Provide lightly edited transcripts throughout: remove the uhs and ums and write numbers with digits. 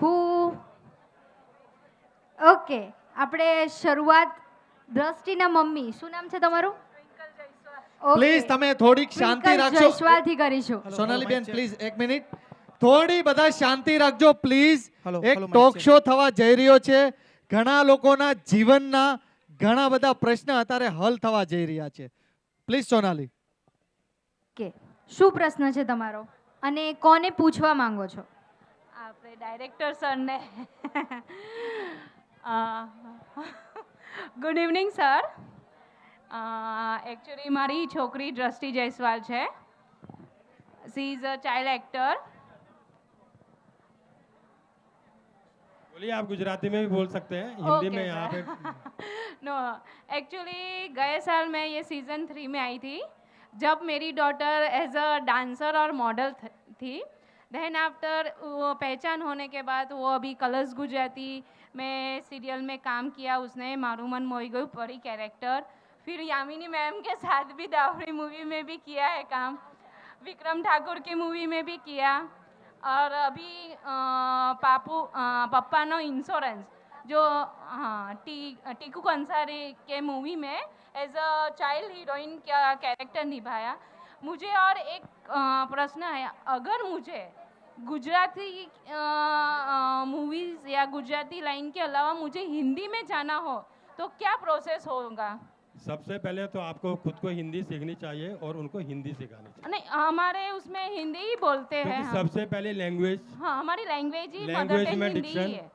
હું ઓકે આપણે શરૂઆત દ્રષ્ટિના મમ્મી શું નામ છે તમારું? પ્લીઝ તમે થોડીક શાંતિ રાખજો. જયસ્વાલથી કરીશું. સોનાલી બેન પ્લીઝ એક મિનિટ થોડી બધા શાંતિ રાખજો પ્લીઝ. Hello, એક hello, ટોક mic શો થવા જઈ રહ્યો છે. ઘણા લોકોના જીવનના ઘણા બધા પ્રશ્ન અત્યારે હલ થવા જઈ રહ્યા છે. પ્લીઝ સોનાલી. કે શું પ્રશ્ન છે તમારો અને કોને પૂછવા માંગો છો? આપણે ડાયરેક્ટર સરને ગુડ ઇવનિંગ સર. એકચ્યુઅલી મારી છોકરી દ્રષ્ટિ જયસ્વાલ છે. She is a child actor. बोलिए आप गुजराती में भी बोल सकते हैं हिंदी में यहाँ पे. नो एक्चुअली गए साल मैं ये सीज़न 3 में आई थी जब मेरी डॉटर एज अ डांसर और मॉडल थी. देन आफ्टर वो पहचान होने के बाद वो अभी कलर्स गुजराती में सीरियल में काम किया. उसने मारू मन मोही गયું परी कैरेक्टर. फिर यामिनी मैम के साथ भी दावरी मूवी में भी किया है काम. विक्रम ठाकुर की मूवी में भी किया. और अभी पप्पा नो इंश्योरेंस जो हाँ टीकू कंसारी के मूवी में एज अ चाइल्ड हीरोइन का कैरेक्टर निभाया. मुझे और एक प्रश्न है, अगर मुझे गुजराती मूवीज़ या गुजराती लाइन के अलावा मुझे हिंदी में जाना हो तो क्या प्रोसेस होगा? सबसे पहले तो आपको खुद को हिंदी सीखनी चाहिए और उनको हिंदी सिखानी चाहिए. नहीं, हमारे उसमें हिंदी ही बोलते हैं क्योंकि हम. सबसे पहले लैंग्वेज हाँ, हमारी लैंग्वेज ही मदर लैंग्वेज टंग में हिंदी ही डिक्शन है.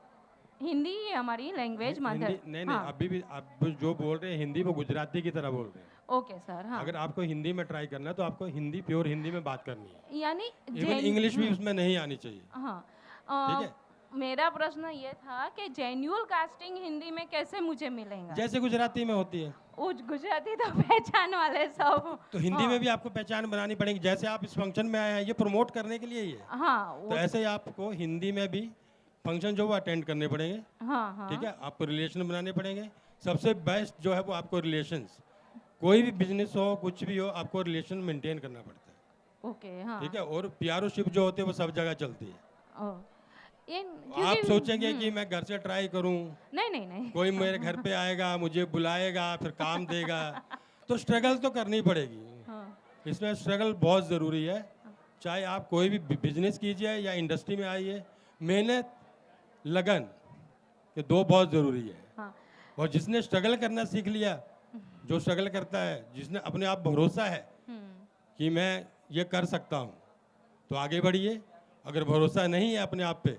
हिंदी ही है हमारी लैंग्वेज मदर. नहीं नहीं अभी भी आप जो बोल रहे हैं हिंदी वो गुजराती की तरह बोल रहे हैं. Okay sir. हाँ, अगर आपको हिंदी में ट्राई करना है तो आपको हिंदी प्योर हिंदी में बात करनी है. यानी इवन इंग्लिश भी उसमें नहीं आनी चाहिए. हाँ. ठीक है. मेरा प्रश्न ये था कि जेन्युअल कास्टिंग हिंदी में कैसे मुझे मिलेगा? जैसे गुजराती में होती है वो गुजराती तो पहचान वाले सब. तो हिंदी हाँ. में भी आपको पहचान बनानी पड़ेगी. जैसे आप इस फंक्शन में आए हैं ये प्रमोट करने के लिए ही है. हाँ तो ऐसे ही आपको हिंदी में भी फंक्शन जो वो अटेंड करने पड़ेंगे. हाँ हाँ. ठीक है. आपको रिलेशन बनाने पड़ेंगे. सबसे बेस्ट जो है वो आपको रिलेशंस. कोई भी बिजनेस हो कुछ भी हो आपको रिलेशन मेंटेन करना पड़ता है. ओके. हाँ. ठीक है. और प्यारोशिप जो होती है वो सब जगह चलती है. ओ. आप सोचेंगे कि मैं घर से ट्राई करूं, नहीं नहीं नहीं. कोई मेरे घर पे आएगा मुझे बुलाएगा फिर काम देगा तो स्ट्रगल तो करनी पड़ेगी. हाँ. इसमें स्ट्रगल बहुत ज़रूरी है. चाहे आप कोई भी बिजनेस कीजिए या इंडस्ट्री में आइए. मेहनत लगन ये दो बहुत ज़रूरी है. हाँ. और जिसने स्ट्रगल करना सीख लिया, जो स्ट्रगल करता है, जिसने अपने आप भरोसा है कि मैं ये कर सकता हूँ तो आगे बढ़िए. अगर भरोसा नहीं है अपने आप पे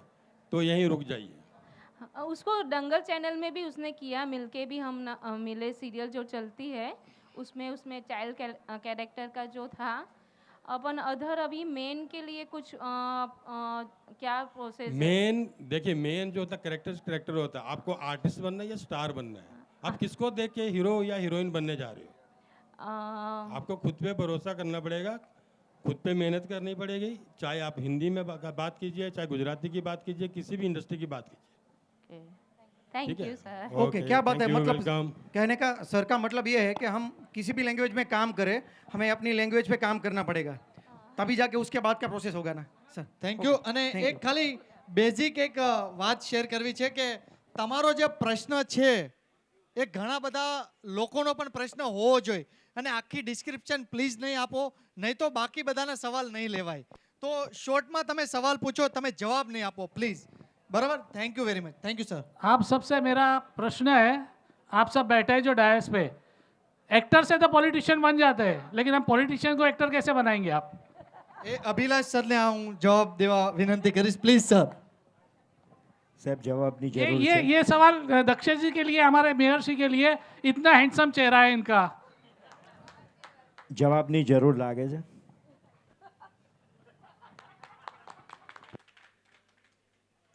तो यहीं रुक जाइए. उसको दंगल चैनल में भी उसने किया. मिलके भी हम मिले सीरियल जो चलती है उसमें चाइल्ड कैरेक्टर का जो था. अपन अधर अभी मेन के लिए कुछ क्या प्रोसेस है? मेन देखिए मेन जो होता है करेक्टर होता है. आपको आर्टिस्ट बनना है या स्टार बनना है? आप किसको देख के हीरो या हीरोइन बनने जा रहे हो? आपको खुद पे भरोसा करना पड़ेगा. खुद पे मेहनत करनी पड़ेगी. चाहे आप हिंदी में बात कीजिए चाहे गुजराती की बात कीजिए किसी भी इंडस्ट्री की बात कीजिए. थैंक ठीक है. You sir. ओके, क्या बात है. मतलब वेलकम. कहने का सर का मतलब ये है कि हम किसी भी लैंग्वेज में काम करें हमें अपनी लैंग्वेज पे काम करना पड़ेगा तभी जाके उसके बाद का प्रोसेस होगा ना सर. Thank you. અને Thank એક ખાલી બેઝિક એક વાત શેર કરવી છે કે તમારો જે પ્રશ્ન છે એ ઘણા બધા લોકોનો પણ પ્રશ્ન હોવો જોઈએ અને આખી ડિસ્ક્રિપ્શન પ્લીઝ નહીં આપો નહીં તો બાકી બધાના સવાલ નહીં લેવાય. તો શોર્ટમાં તમે સવાલ પૂછો તમે જવાબ નહીં આપો પ્લીઝ. બરાબર. Thank you very much. Thank you sir. आप सबसे मेरा प्रश्न है, आप सब बैठे हैं जो डायस पे, एक्टर से तो पॉलिटिशियन बन जाते हैं लेकिन हम पॉलिटिशियन को एक्टर कैसे बनाएंगे आप? એ અભિલાષ સરને હું જવાબ દેવા વિનંતી કરીશ પ્લીઝ સર. साहब जवाबनी ये जरूर ये है. ये सवाल दक्षिण जी के लिए, हमारे मेयर जी के लिए. इतना हैंडसम चेहरा है इनका. जवाबनी जरूर लागे છે.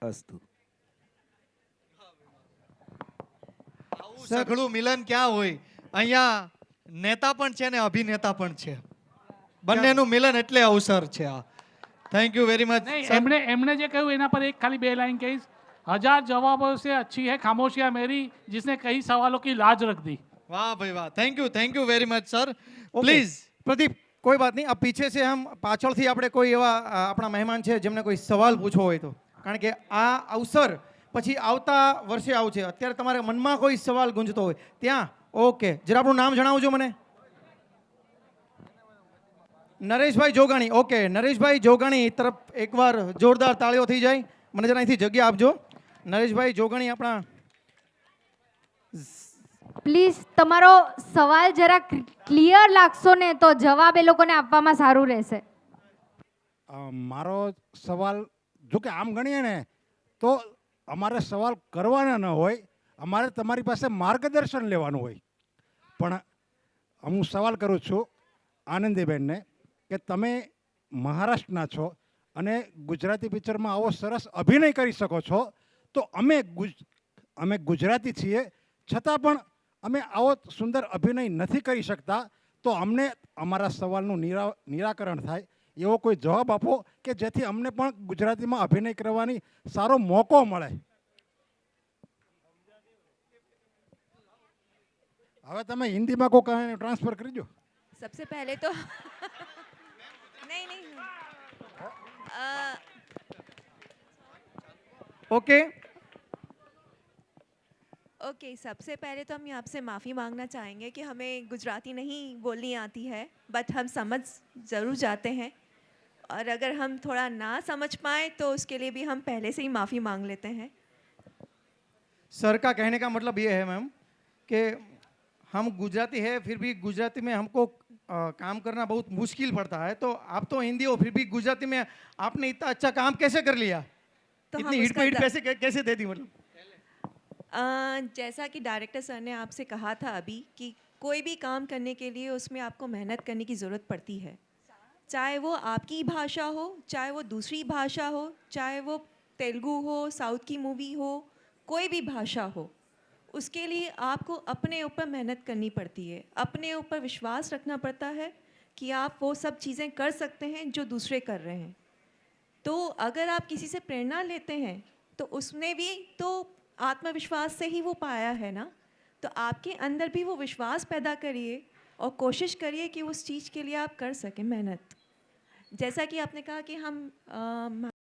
अस्तु. સઘળું મિલન ક્યાં હોય? અહીંયા નેતા પણ છે ને અભિનેતા પણ છે. બંનેનું મિલન એટલે અવસર છે આ. Thank you very much. नहीं, एमने जे कहूँ एना पर एक खाली 2 लाइन कहीश. 1000 जवाबों से अच्छी है खामोशियां मेरी जिसने कई सवालों की लाज रख दी. વાહ ભાઈ વાહ. Thank you very much sir. Okay. Please. Pradeep कोई बात नहीं. अब पीछे से हम पाछળ થી આપણે કોઈ એવા આપણા મહેમાન છે જેમને કોઈ સવાલ પૂછવો હોય તો કારણ કે આ અવસર પછી આવતા વર્ષે આવશે. અત્યારે તમારા મનમાં કોઈ સવાલ ગુંજતો હોય ત્યાં ઓકે, જરા આપણું નામ જણાવજો મને. નરેશભાઈ જોગાણી. ઓકે, નરેશભાઈ જોગાણી તરફ એકવાર જોરદાર તાળીઓ થઈ જાય. મને જરા અહીંથી જગ્યા આપજો. નરેશભાઈ જોગાણી આપણા પ્લીઝ તમારો સવાલ જરા ક્લિયર લાગશો ને તો જવાબ એ લોકોને આપવામાં સારું રહેશે. મારો સવાલ જો કે આમ ગણીએ ને તો અમારે સવાલ કરવાના ન હોય, અમારે તમારી પાસે માર્ગદર્શન લેવાનું હોય. પણ હું સવાલ કરું છું આનંદીબેનને કે તમે મહારાષ્ટ્રના છો અને ગુજરાતી પિક્ચરમાં આવો સરસ અભિનય કરી શકો છો, તો અમે ગુજરાતી છીએ છતાં પણ અમે આવો સુંદર અભિનય નથી કરી શકતા, તો અમને અમારા સવાલનું નિરાકરણ થાય એવો કોઈ જવાબ આપો કે જેથી અમને પણ ગુજરાતીમાં અભિનય કરવાની સારો મોકો મળે. હવે તમે હિન્દીમાં કોઈ ટ્રાન્સફર કરી દો. सबसे पहले तो नहीं नहीं ઓકે. ओके, सबसे पहले तो हम आपसे माफ़ी मांगना चाहेंगे कि हमें गुजराती नहीं बोलनी आती है, बट हम समझ ज़रूर जाते हैं, और अगर हम थोड़ा ना समझ पाए तो उसके लिए भी हम पहले से ही माफ़ी मांग लेते हैं. सर का कहने का मतलब ये है मैम कि हम गुजराती है फिर भी गुजराती में हमको काम करना बहुत मुश्किल पड़ता है, तो आप तो हिंदी हो फिर भी गुजराती में आपने इतना अच्छा काम कैसे कर लिया? तो हम इतनी हिट उसका पे हिट पैसे कैसे दे दी मतलब? जैसा कि डायरेक्टर सर ने आपसे कहा था अभी कि कोई भी काम करने के लिए उसमें आपको मेहनत करने की ज़रूरत पड़ती है, चाहे वो आपकी भाषा हो, चाहे वो दूसरी भाषा हो, चाहे वो तेलुगु हो, साउथ की मूवी हो, कोई भी भाषा हो, उसके लिए आपको अपने ऊपर मेहनत करनी पड़ती है, अपने ऊपर विश्वास रखना पड़ता है कि आप वो सब चीज़ें कर सकते हैं जो दूसरे कर रहे हैं. तो अगर आप किसी से प्रेरणा लेते हैं तो उसने भी तो आत्मविश्वास से ही वो पाया है ना, तो आपके अंदर भी वो विश्वास पैदा करिए और कोशिश करिए कि उस चीज़ के लिए आप कर सकें मेहनत. जैसा कि आपने कहा कि हम